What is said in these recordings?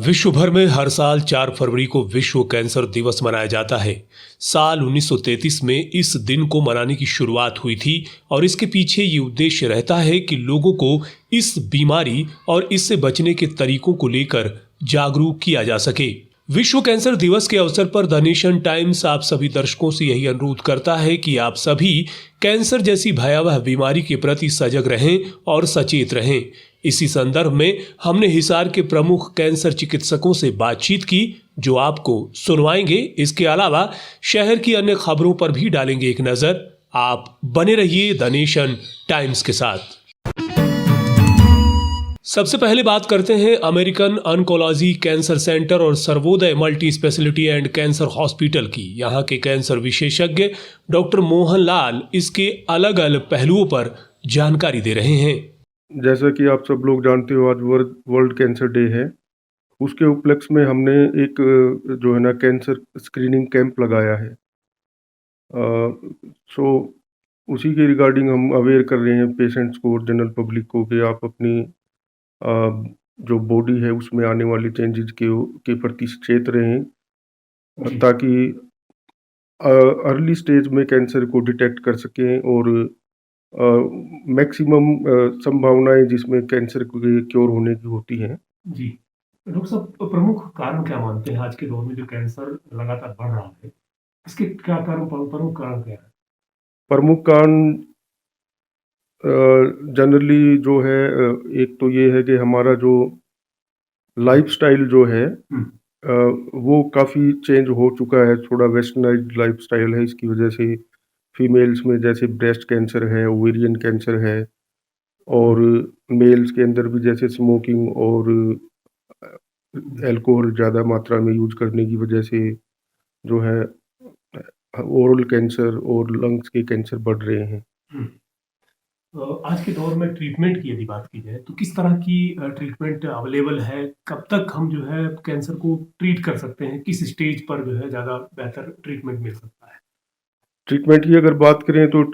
विश्व भर में हर साल 4 फरवरी को विश्व कैंसर दिवस मनाया जाता है। साल 1933 में इस दिन को मनाने की शुरुआत हुई थी और इसके पीछे ये उद्देश्य रहता है कि लोगों को इस बीमारी और इससे बचने के तरीकों को लेकर जागरूक किया जा सके। विश्व कैंसर दिवस के अवसर पर द नेशन टाइम्स आप सभी दर्शकों से यही अनुरोध करता है कि आप सभी कैंसर जैसी भयावह बीमारी के प्रति सजग रहें और सचेत रहें। इसी संदर्भ में हमने हिसार के प्रमुख कैंसर चिकित्सकों से बातचीत की, जो आपको सुनवाएंगे। इसके अलावा शहर की अन्य खबरों पर भी डालेंगे एक नजर। आप बने रहिए द नेशन टाइम्स के साथ। सबसे पहले बात करते हैं अमेरिकन ऑन्कोलॉजी कैंसर सेंटर और Sarvodaya multi speciality and cancer hospital की। यहाँ के कैंसर विशेषज्ञ डॉक्टर मोहन लाल इसके अलग अलग पहलुओं पर जानकारी दे रहे हैं। जैसा कि आप सब लोग जानते हो, आज वर्ल्ड कैंसर डे है। उसके उपलक्ष्य में हमने एक जो है ना कैंसर स्क्रीनिंग कैंप लगाया है। सो उसी के रिगार्डिंग हम अवेयर कर रहे हैं पेशेंट्स को और जनरल पब्लिक को कि आप अपनी जो बॉडी है उसमें आने वाले चेंजेस के प्रति सचेत रहें, ताकि अर्ली स्टेज में कैंसर को डिटेक्ट कर सकें और मैक्सिमम संभावनाएं जिसमें कैंसर के क्योर होने की होती हैं। जी डॉक्टर साहब, प्रमुख कारण क्या मानते हैं आज के दौर में जो कैंसर लगातार बढ़ रहा है, इसके क्या कारण, प्रमुख कारण क्या है? प्रमुख कारण जनरली जो है, एक तो ये है कि हमारा जो लाइफस्टाइल जो है वो काफ़ी चेंज हो चुका है। थोड़ा वेस्टर्नाइज्ड लाइफस्टाइल है, इसकी वजह से फीमेल्स में जैसे ब्रेस्ट कैंसर है, ओवेरियन कैंसर है, और मेल्स के अंदर भी जैसे स्मोकिंग और अल्कोहल ज़्यादा मात्रा में यूज करने की वजह से जो है ओरल कैंसर और लंग्स के कैंसर बढ़ रहे हैं। आज के दौर में ट्रीटमेंट की यदि बात की जाए तो किस तरह की ट्रीटमेंट अवेलेबल है? कब तक हम जो है कैंसर को ट्रीट कर सकते हैं? किस स्टेज पर जो है ज़्यादा बेहतर ट्रीटमेंट मिल सकता है? ट्रीटमेंट की अगर बात करें तो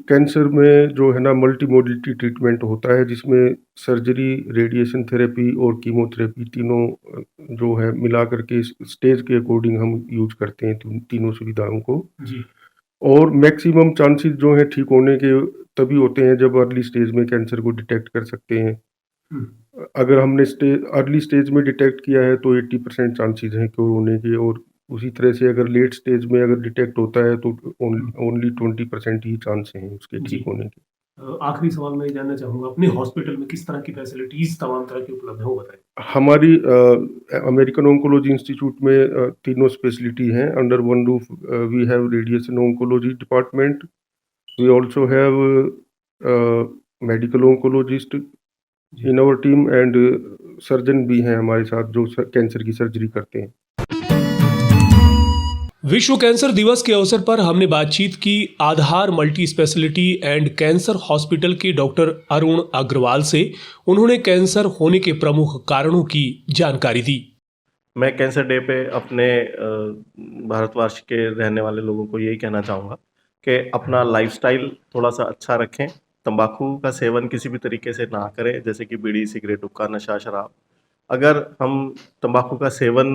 कैंसर में जो है ना मल्टी मोडिलिटी ट्रीटमेंट होता है, जिसमें सर्जरी, रेडिएशन थेरेपी और कीमोथेरेपी तीनों जो है मिला करके स्टेज के अकॉर्डिंग हम यूज करते हैं तीनों सुविधाओं को। जी। और मैक्सिमम चांसेस जो है ठीक होने के तभी होते हैं जब अर्ली स्टेज में कैंसर को डिटेक्ट कर सकते हैं। अगर हमने अर्ली स्टेज में डिटेक्ट किया है तो 80% चांसेस हैं क्योर होने के, और उसी तरह से अगर लेट स्टेज में अगर डिटेक्ट होता है तो ओनली 20% ही चांस हैं उसके ठीक होने के। आखिरी सवाल मैं ये जानना चाहूँगा, अपने हॉस्पिटल में किस तरह की फैसिलिटीज़ तमाम तरह की उपलब्ध है, वो बताएँ? हमारी अमेरिकन ऑन्कोलॉजी इंस्टीट्यूट में तीनों स्पेशलिटी हैं under one roof. We have radiation oncology department, we also have medical oncologist in our team, and surgeon भी हैं हमारे साथ जो कैंसर की सर्जरी करते हैं। विश्व कैंसर दिवस के अवसर पर हमने बातचीत की Aadhaar multi speciality and cancer hospital के डॉक्टर अरुण अग्रवाल से। उन्होंने कैंसर होने के प्रमुख कारणों की जानकारी दी। मैं कैंसर डे पे अपने भारतवर्ष के रहने वाले लोगों को यही कहना चाहूँगा कि अपना लाइफस्टाइल थोड़ा सा अच्छा रखें। तंबाकू का सेवन किसी भी तरीके से ना करें, जैसे कि बीड़ी, सिगरेट, हुक्का, नशा, शराब। अगर हम तंबाकू का सेवन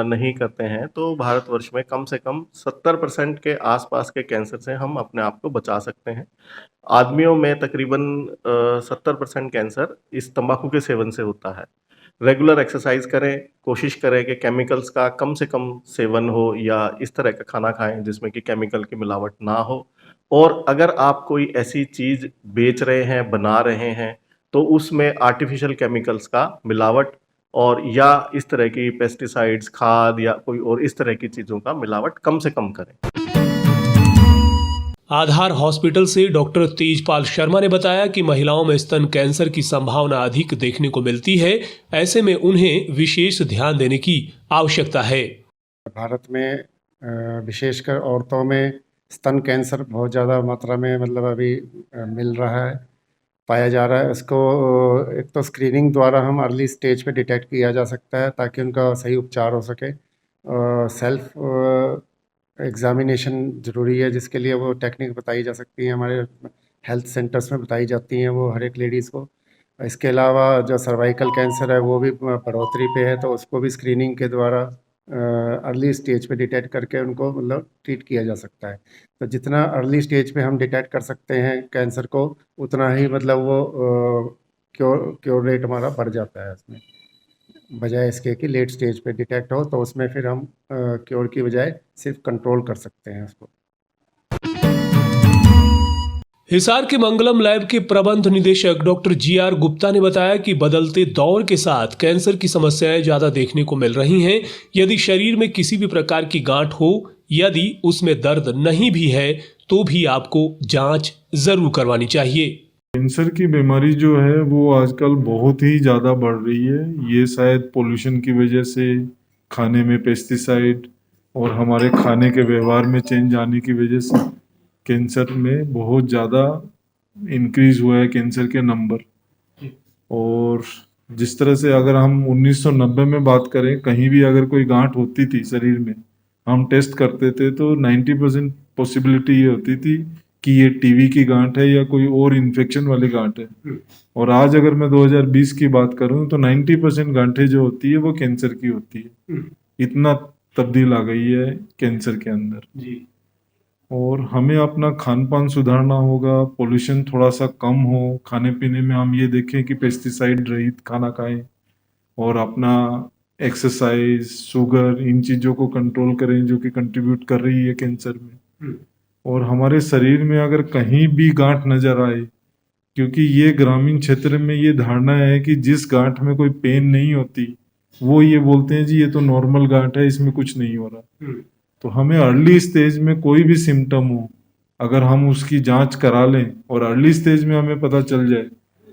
नहीं करते हैं तो भारतवर्ष में कम से कम 70% के आसपास के कैंसर से हम अपने आप को बचा सकते हैं। आदमियों में तकरीबन 70% कैंसर इस तंबाकू के सेवन से होता है। रेगुलर एक्सरसाइज करें, कोशिश करें कि केमिकल्स का कम से कम सेवन हो, या इस तरह का खाना खाएं जिसमें कि केमिकल की मिलावट ना हो। और अगर आप कोई ऐसी चीज़ बेच रहे हैं, बना रहे हैं, तो उसमें आर्टिफिशियल केमिकल्स का मिलावट और या इस तरह की पेस्टिसाइड्स, खाद या कोई और इस तरह की चीज़ों का मिलावट कम से कम करें। आधार हॉस्पिटल से डॉक्टर तेजपाल शर्मा ने बताया कि महिलाओं में स्तन कैंसर की संभावना अधिक देखने को मिलती है। ऐसे में उन्हें विशेष ध्यान देने की आवश्यकता है। भारत में विशेषकर औरतों में स्तन कैंसर बहुत ज़्यादा मात्रा में मतलब अभी मिल रहा है, पाया जा रहा है। इसको एक तो स्क्रीनिंग द्वारा हम अर्ली स्टेज पे डिटेक्ट किया जा सकता है ताकि उनका सही उपचार हो सके। सेल्फ एग्जामिनेशन ज़रूरी है, जिसके लिए वो टेक्निक बताई जा सकती हैं, हमारे हेल्थ सेंटर्स में बताई जाती हैं वो हर एक लेडीज़ को। इसके अलावा जो सर्वाइकल कैंसर है वो भी बढ़ोतरी पे है, तो उसको भी स्क्रीनिंग के द्वारा अर्ली स्टेज पे डिटेक्ट करके उनको मतलब ट्रीट किया जा सकता है। तो जितना अर्ली स्टेज पे हम डिटेक्ट कर सकते हैं कैंसर को, उतना ही मतलब वो क्योर रेट हमारा बढ़ जाता है उसमें, बजाय इसके कि लेट स्टेज पे डिटेक्ट हो, तो उसमें फिर हम क्योर की बजाय सिर्फ कंट्रोल कर सकते हैं उसको। हिसार के मंगलम लैब के प्रबंध निदेशक डॉक्टर GR गुप्ता ने बताया कि बदलते दौर के साथ कैंसर की समस्याएं ज्यादा देखने को मिल रही हैं। यदि शरीर में किसी भी प्रकार की गांठ हो, यदि उसमें दर्द नहीं भी है, तो भी आपको जांच जरूर करवानी चाहिए। कैंसर की बीमारी जो है वो आजकल बहुत ही ज़्यादा बढ़ रही है। ये शायद पोल्यूशन की वजह से, खाने में पेस्टिसाइड और हमारे खाने के व्यवहार में चेंज आने की वजह से कैंसर में बहुत ज़्यादा इंक्रीज हुआ है कैंसर के नंबर। और जिस तरह से अगर हम 1990 में बात करें, कहीं भी अगर कोई गांठ होती थी शरीर में, हम टेस्ट करते थे तो 90% पॉसिबिलिटी ये होती थी कि ये टीबी की गांठ है या कोई और इन्फेक्शन वाली गांठ है। और आज अगर मैं 2020 की बात करूं तो 90% गांठें जो होती है वो कैंसर की होती है। इतना तब्दील आ गई है कैंसर के अंदर। और हमें अपना खान पान सुधारना होगा, पोल्यूशन थोड़ा सा कम हो, खाने पीने में हम ये देखें कि पेस्टिसाइड रहित खाना खाएं, और अपना एक्सरसाइज, शुगर, इन चीज़ों को कंट्रोल करें जो कि कंट्रीब्यूट कर रही है कैंसर में। और हमारे शरीर में अगर कहीं भी गांठ नजर आए, क्योंकि ये ग्रामीण क्षेत्र में ये धारणा है कि जिस गांठ में कोई पेन नहीं होती वो ये बोलते हैं जी ये तो नॉर्मल गांठ है, इसमें कुछ नहीं हो रहा। तो हमें अर्ली स्टेज में कोई भी सिम्टम हो, अगर हम उसकी जांच करा लें और अर्ली स्टेज में हमें पता चल जाए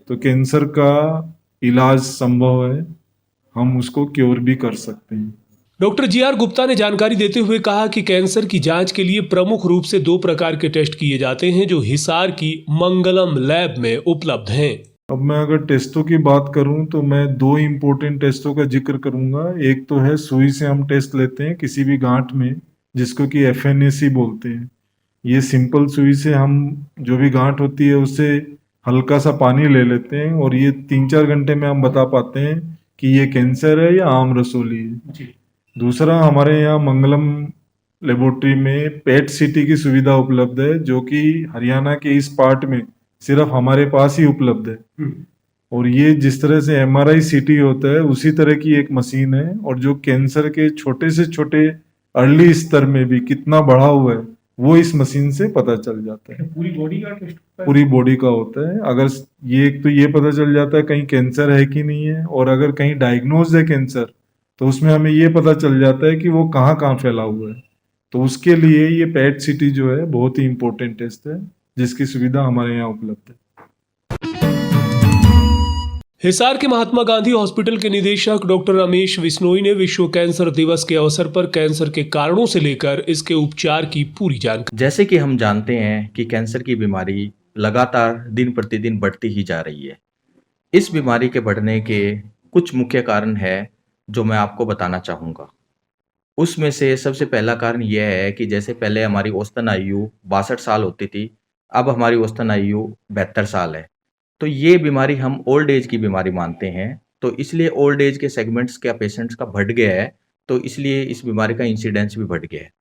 तो कैंसर का इलाज संभव है, हम उसको क्योर भी कर सकते हैं। डॉक्टर GR गुप्ता ने जानकारी देते हुए कहा कि कैंसर की जांच के लिए प्रमुख रूप से 2 प्रकार के टेस्ट किए जाते हैं जो हिसार की मंगलम लैब में उपलब्ध हैं। अब मैं अगर टेस्टों की बात करूं तो मैं 2 इम्पोर्टेंट टेस्टों का जिक्र करूंगा। एक तो है सुई से हम टेस्ट लेते हैं किसी भी गांठ में, जिसको कि FNAC बोलते हैं। ये सिंपल सुई से हम जो भी गांठ होती है उससे हल्का सा पानी ले लेते हैं और ये 3-4 घंटे में हम बता पाते हैं कि ये कैंसर है या आम रसोली है। दूसरा, हमारे यहाँ मंगलम लेबोरेटरी में पेट CT की सुविधा उपलब्ध है, जो कि हरियाणा के इस पार्ट में सिर्फ हमारे पास ही उपलब्ध है। और ये जिस तरह से MRI CT होता है उसी तरह की एक मशीन है, और जो कैंसर के छोटे से छोटे अर्ली स्तर में भी कितना बढ़ा हुआ है वो इस मशीन से पता चल जाता है। पूरी बॉडी का टेस्ट पूरी बॉडी का होता है। अगर ये, एक तो ये पता चल जाता है कहीं कैंसर है कि नहीं है, और अगर कहीं डायग्नोज है कैंसर तो उसमें हमें ये पता चल जाता है कि वो कहाँ कहाँ फैला हुआ है। तो उसके लिए ये पेट CT जो है बहुत ही इंपॉर्टेंट टेस्ट है, जिसकी सुविधा हमारे यहाँ उपलब्ध है। हिसार के महात्मा गांधी हॉस्पिटल के निदेशक डॉक्टर रमेश बिश्नोई ने विश्व कैंसर दिवस के अवसर पर कैंसर के कारणों से लेकर इसके उपचार की पूरी जानकारी। जैसे कि हम जानते हैं कि कैंसर की बीमारी लगातार दिन प्रतिदिन बढ़ती ही जा रही है। इस बीमारी के बढ़ने के कुछ मुख्य कारण है जो मैं आपको बताना चाहूँगा। उसमें से सबसे पहला कारण यह है कि जैसे पहले हमारी औसतन आयु 62 साल होती थी, अब हमारी औसतन आयु 72 साल है। तो ये बीमारी हम ओल्ड एज की बीमारी मानते हैं, तो इसलिए ओल्ड एज के सेगमेंट्स का पेशेंट्स का बढ़ गया है, तो इसलिए इस बीमारी का इंसिडेंस भी बढ़ गया है।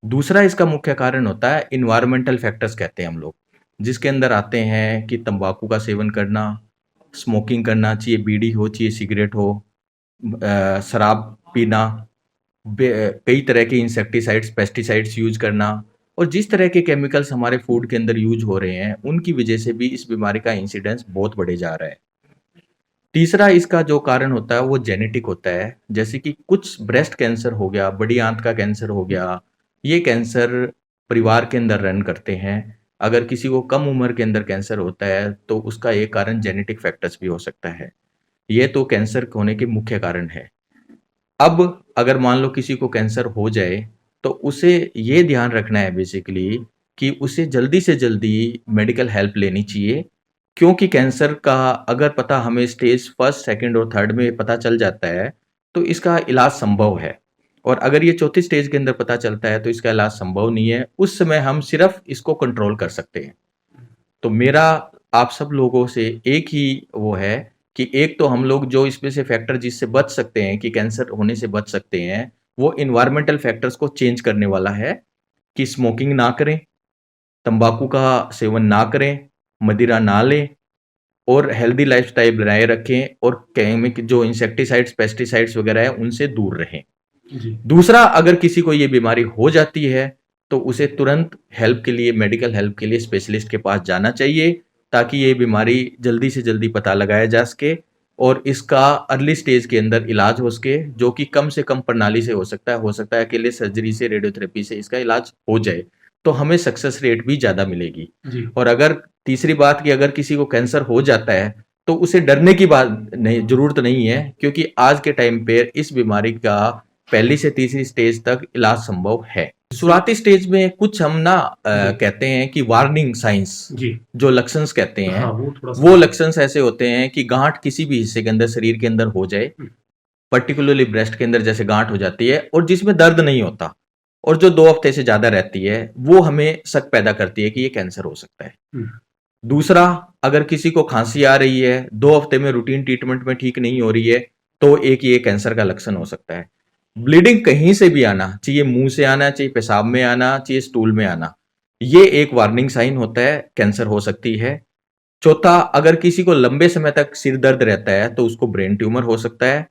दूसरा इसका मुख्य कारण होता है इन्वायरमेंटल फैक्टर्स कहते हैं हम लोग, जिसके अंदर आते हैं कि तंबाकू का सेवन करना, स्मोकिंग करना, चाहिए बीड़ी हो चाहिए सिगरेट हो, शराब पीना, कई तरह के इंसेक्टिसाइड्स, पेस्टिसाइड्स यूज करना, और जिस तरह के केमिकल्स हमारे फूड के अंदर यूज हो रहे हैं उनकी वजह से भी इस बीमारी का इंसिडेंस बहुत बढ़े जा रहा है। तीसरा इसका जो कारण होता है वो जेनेटिक होता है, जैसे कि कुछ ब्रेस्ट कैंसर हो गया, बड़ी आंत का कैंसर हो गया, ये कैंसर परिवार के अंदर रन करते हैं। अगर किसी को कम उम्र के अंदर कैंसर होता है तो उसका एक कारण जेनेटिक फैक्टर्स भी हो सकता है। ये तो कैंसर होने के मुख्य कारण है। अब अगर मान लो किसी को कैंसर हो जाए तो उसे ये ध्यान रखना है बेसिकली कि उसे जल्दी से जल्दी मेडिकल हेल्प लेनी चाहिए, क्योंकि कैंसर का अगर पता हमें स्टेज 1, 2 और 3 में पता चल जाता है तो इसका इलाज संभव है, और अगर ये 4थी स्टेज के अंदर पता चलता है तो इसका इलाज संभव नहीं है। उस समय हम सिर्फ इसको कंट्रोल कर सकते हैं। तो मेरा आप सब लोगों से एक ही वो है कि एक तो हम लोग जो इसमें से फैक्टर जिससे बच सकते हैं कि कैंसर होने से बच सकते हैं, वो इन्वायरमेंटल फैक्टर्स को चेंज करने वाला है कि स्मोकिंग ना करें, तंबाकू का सेवन ना करें, मदिरा ना लें और हेल्दी लाइफस्टाइल बनाए रखें और केमिकल जो इंसेक्टिसाइड्स, पेस्टिसाइड्स वगैरह है उनसे दूर रहें। दूसरा, अगर किसी को ये बीमारी हो जाती है तो उसे तुरंत हेल्प के लिए, मेडिकल हेल्प के लिए स्पेशलिस्ट के पास जाना चाहिए ताकि ये बीमारी जल्दी से जल्दी पता लगाया जा सके और इसका अर्ली स्टेज के अंदर इलाज हो सके, जो कि कम से कम प्रणाली से हो सकता है अकेले सर्जरी से, रेडियोथेरेपी से इसका इलाज हो जाए तो हमें सक्सेस रेट भी ज़्यादा मिलेगी। और अगर तीसरी बात कि अगर किसी को कैंसर हो जाता है तो उसे डरने की जरूरत नहीं है, क्योंकि आज के टाइम पे इस बीमारी का पहली से तीसरी स्टेज तक इलाज संभव है। शुरुआती स्टेज में कुछ हम ना कहते हैं कि वार्निंग साइंस, जो लक्षण कहते हैं, वो लक्षण ऐसे होते हैं कि गांठ किसी भी हिस्से के अंदर, शरीर के अंदर हो जाए, पर्टिकुलरली ब्रेस्ट के अंदर जैसे गांठ हो जाती है और जिसमें दर्द नहीं होता और जो 2 हफ्ते से ज्यादा रहती है, वो हमें शक पैदा करती है कि ये कैंसर हो सकता है। दूसरा, अगर किसी को खांसी आ रही है, 2 हफ्ते में रूटीन ट्रीटमेंट में ठीक नहीं हो रही है, तो एक ये कैंसर का लक्षण हो सकता है। ब्लीडिंग कहीं से भी आना चाहिए, मुंह से आना चाहिए, पेशाब में आना चाहिए, स्टूल में आना, ये एक वार्निंग साइन होता है, कैंसर हो सकती है। चौथा, अगर किसी को लंबे समय तक सिर दर्द रहता है तो उसको ब्रेन ट्यूमर हो सकता है।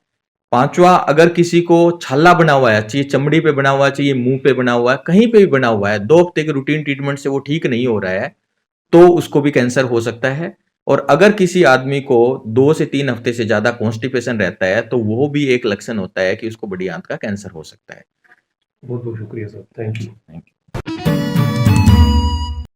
पांचवा, अगर किसी को छाला बना हुआ है, चाहिए चमड़ी पे बना हुआ है, चाहिए मुंह पे बना हुआ है, कहीं पे भी बना हुआ है, 2 हफ्ते के रूटीन ट्रीटमेंट से वो ठीक नहीं हो रहा है, तो उसको भी कैंसर हो सकता है। और अगर किसी आदमी को 2 से 3 हफ्ते से ज्यादा कॉन्स्टिपेशन रहता है तो वो भी एक लक्षण होता है कि उसको बड़ी आंत का कैंसर हो सकता है। बहुत बहुत शुक्रिया sir, thank you. Thank you.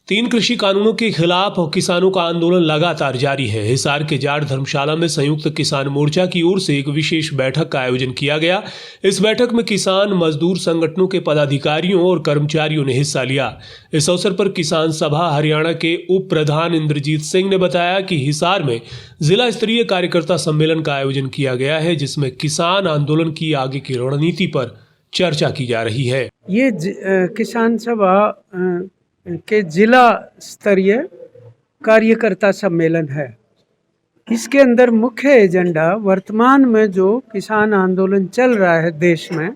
3 कृषि कानूनों के खिलाफ किसानों का आंदोलन लगातार जारी है। हिसार के जाट धर्मशाला में संयुक्त किसान मोर्चा की ओर से एक विशेष बैठक का आयोजन किया गया। इस बैठक में किसान मजदूर संगठनों के पदाधिकारियों और कर्मचारियों ने हिस्सा लिया। इस अवसर पर किसान सभा हरियाणा के उप प्रधान इंद्रजीत सिंह ने बताया कि हिसार में जिला स्तरीय कार्यकर्ता सम्मेलन का आयोजन किया गया है, जिसमें किसान आंदोलन की आगे की रणनीति पर चर्चा की जा रही है। ये किसान सभा के जिला स्तरीय कार्यकर्ता सम्मेलन है। इसके अंदर मुख्य एजेंडा वर्तमान में जो किसान आंदोलन चल रहा है देश में,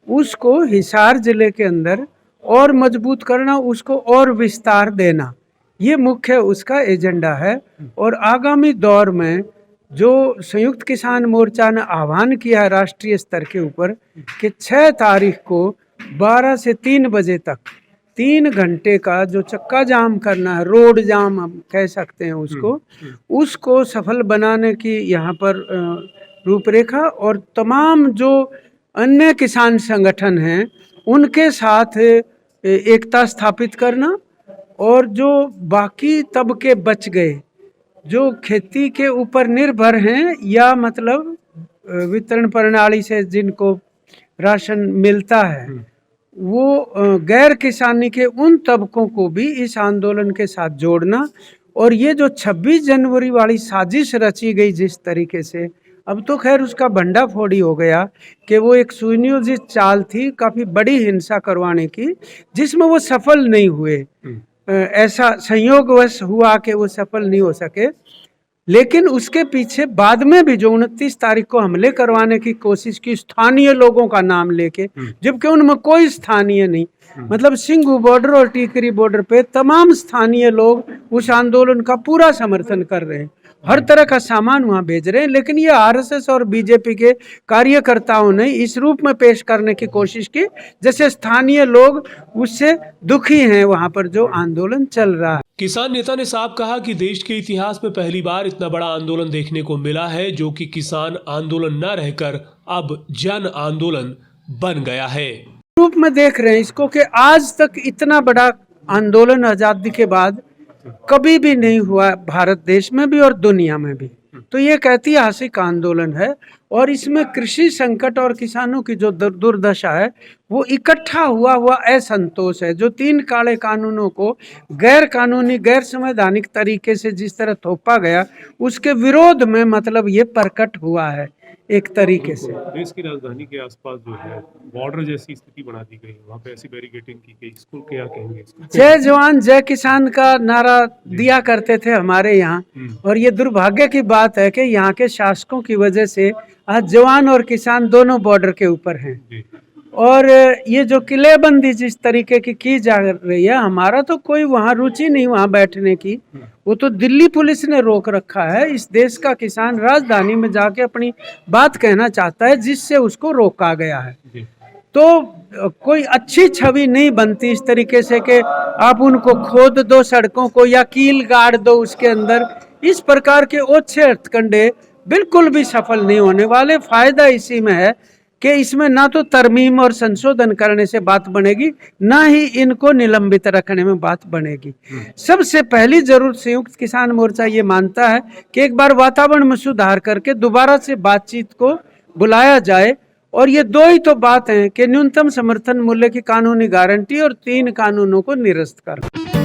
उसको हिसार जिले के अंदर और मजबूत करना, उसको और विस्तार देना, ये मुख्य उसका एजेंडा है। और आगामी दौर में जो संयुक्त किसान मोर्चा ने आह्वान किया है राष्ट्रीय स्तर के ऊपर कि 6 तारीख को 12 से 3 बजे तक 3 घंटे का जो चक्का जाम करना है, रोड जाम हम कह सकते हैं उसको सफल बनाने की यहाँ पर रूपरेखा, और तमाम जो अन्य किसान संगठन हैं उनके साथ एकता स्थापित करना, और जो बाकी तबके बच गए जो खेती के ऊपर निर्भर हैं या मतलब वितरण प्रणाली से जिनको राशन मिलता है, वो गैर किसानी के उन तबकों को भी इस आंदोलन के साथ जोड़ना। और ये जो 26 जनवरी वाली साजिश रची गई जिस तरीके से, अब तो खैर उसका भंडाफोड़ी हो गया कि वो एक सुनियोजित चाल थी काफ़ी बड़ी हिंसा करवाने की, जिसमें वो सफल नहीं हुए। ऐसा संयोगवश हुआ कि वो सफल नहीं हो सके। लेकिन उसके पीछे बाद में भी जो 29 तारीख को हमले करवाने की कोशिश की स्थानीय लोगों का नाम लेके, जबकि उनमें कोई स्थानीय नहीं, मतलब सिंघू बॉर्डर और टीकरी बॉर्डर पे तमाम स्थानीय लोग उस आंदोलन का पूरा समर्थन कर रहे हैं, हर तरह का सामान वहाँ भेज रहे हैं। लेकिन ये आरएसएस और बीजेपी के कार्यकर्ताओं ने इस रूप में पेश करने की कोशिश की जैसे स्थानीय लोग उससे दुखी हैं वहाँ पर जो आंदोलन चल रहा है। किसान नेता ने साफ कहा कि देश के इतिहास में पहली बार इतना बड़ा आंदोलन देखने को मिला है, जो कि किसान आंदोलन न रहकर अब जन आंदोलन बन गया है। रूप में देख रहे हैं इसको कि आज तक इतना बड़ा आंदोलन आजादी के बाद कभी भी नहीं हुआ भारत देश में भी और दुनिया में भी। तो ये एक ऐतिहासिक आंदोलन है, और इसमें कृषि संकट और किसानों की जो दुर्दशा है वो इकट्ठा हुआ असंतोष है, जो 3 काले कानूनों को गैर कानूनी, गैर संवैधानिक तरीके से जिस तरह थोपा गया, उसके विरोध में मतलब ये प्रकट हुआ है। एक तरीके से। देश की राजधानी के आसपास जो है बॉर्डर जैसी स्थिति बना दी गई है, वहाँ पे ऐसी बैरिकेडिंग की गई, इसको क्या कहेंगे इसको? जय जवान जय किसान का नारा दिया करते थे हमारे यहाँ, और ये दुर्भाग्य की बात है कि यहाँ के शासकों की वजह से आज जवान और किसान दोनों बॉर्डर के ऊपर हैं। जी। और ये जो किलेबंदी जिस तरीके की जा रही है, हमारा तो कोई वहाँ रुचि नहीं वहाँ बैठने की, वो तो दिल्ली पुलिस ने रोक रखा है। इस देश का किसान राजधानी में जाके अपनी बात कहना चाहता है, जिससे उसको रोका गया है। जी। तो कोई अच्छी छवि नहीं बनती इस तरीके से कि आप उनको खोद दो सड़कों को या कील गाड़ दो उसके अंदर। इस प्रकार के ओछे हथकंडे बिल्कुल भी सफल नहीं होने वाले। फायदा इसी में है कि इसमें ना तो तरमीम और संशोधन करने से बात बनेगी, ना ही इनको निलंबित रखने में बात बनेगी। सबसे पहली जरूरत संयुक्त किसान मोर्चा ये मानता है कि एक बार वातावरण में सुधार करके दोबारा से बातचीत को बुलाया जाए। और ये दो ही तो बात है कि न्यूनतम समर्थन मूल्य की कानूनी गारंटी और 3 कानूनों को निरस्त करना।